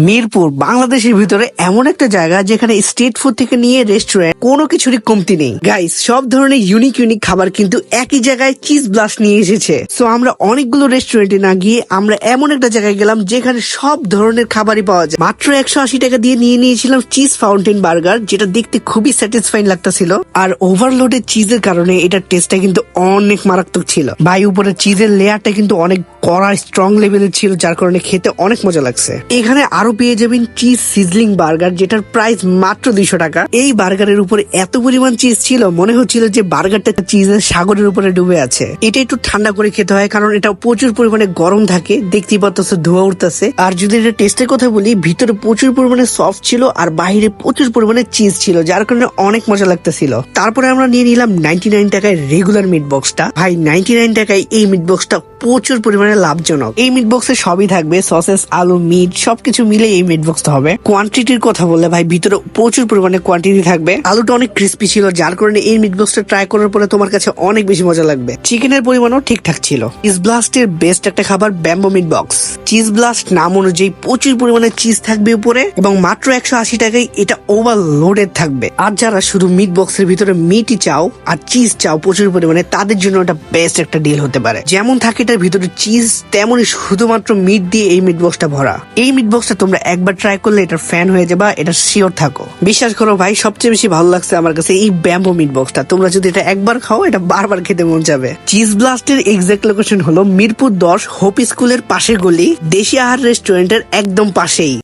মিরপুর বাংলাদেশের ভিতরে এমন একটা জায়গা যেখানে স্ট্রিট ফুড থেকে নিয়ে রেস্টুরেন্ট কোনো কিছুরই কমতি নেই। গাইস, সব ধরনের ইউনিক খাবার কিন্তু একই জায়গায় চিজ ব্লাস্ট নিয়ে এসেছে। সো আমরা অনেকগুলো রেস্টুরেন্টে না গিয়ে আমরা এমন একটা জায়গায় গেলাম যেখানে সব ধরনের খাবারই পাওয়া যায়। মাত্র 180 টাকা দিয়ে নিয়ে নিয়েছিলাম চিজ ফাউন্টেন বার্গার, যেটা দেখতে খুবই স্যাটিসফাইং লাগতেছিল। আর ওভারলোডেড চিজের কারণে এটার টেস্টটা কিন্তু অনেক মারাত্মক ছিল। ভাই, উপরে চিজের লেয়ারটা কিন্তু অনেক কড়া স্ট্রং লেভেলের ছিল, যার কারণে খেতে অনেক মজা লাগছে। এখানে আরো পেয়ে যাবেন চিজ সিজলিং বার্গার, যেটার প্রাইস মাত্র 200 টাকা। এই বার্গারের উপরে এত পরিমাণ চিজ ছিল, মনে হচ্ছিল যে বার্গারটা চিজের সাগরের উপরে ডুবে আছে। এটা একটু ঠান্ডা করে খেতে হয়, কারণ এটা প্রচুর পরিমাণে গরম থাকে। দেখতেই পাচ্ছ ধোয়া উঠতেছে। আর যদি এটা টেস্টের কথা বলি, ভিতরে প্রচুর পরিমাণে সফট ছিল আর বাইরে প্রচুর পরিমাণে চিজ ছিল, যার কারণে অনেক মজা লাগতেছিল। তারপরে আমরা নিয়ে নিলাম 99 টাকায় রেগুলার মিট বক্সটা। ভাই, 99 টাকায় এই মিট বক্সটা প্রচুর পরিমাণে লাভজনক। এই মিট বক্সে সবই থাকবে, সসেস, আলু, মিট সবকিছু মিলে এই মিট বক্সটা হবে। কোয়ান্টিটির কথা বললে ভাই, ভিতরে প্রচুর পরিমাণে কোয়ান্টিটি থাকবে। আলুটা অনেক ক্রিস্পি ছিল, যার কারণে এই মিট বক্সটা ট্রাই করার পরে তোমার কাছে অনেক বেশি মজা লাগবে। চিকেনের পরিমাণও ঠিকঠাক ছিল। চিজ ব্লাস্টের বেস্ট একটা খাবার bamboo meat box. Cheese blast নাম অনুযায়ী প্রচুর পরিমাণে চিজ থাকবে উপরে, এবং মাত্র 180 টাকায় এটা ওভারলোডেড থাকবে। আর যারা শুধু মিট বক্সের ভিতরে মিটই চাও আর চিজ চাও প্রচুর পরিমাণে, তাদের জন্য এটা বেস্ট একটা ডিল হতে পারে। যেমন থাকে এটার ভিতরে চিজ, তেমনই শুধুমাত্র মিট দিয়ে এই মিট বক্সটা ভরা। এই মিট বক্সটা তোমরা একবার ট্রাই করলে এটার ফ্যান হয়ে যাবা, এটা শিওর থাকো। বিশ্বাস করো ভাই, সবচেয়ে বেশি ভালো লাগছে আমার কাছে এই ব্যাম্বো মিট বক্সটা। তোমরা যদি এটা একবার খাও, এটা বারবার খেতে মন যাবে। চিজ ব্লাস্টের এক্সাক্ট লোকেশন হলো মিরপুর 10 হোপ স্কুলের পাশের গলি, দেশি আহার রেস্টুরেন্টের একদম পাশেই।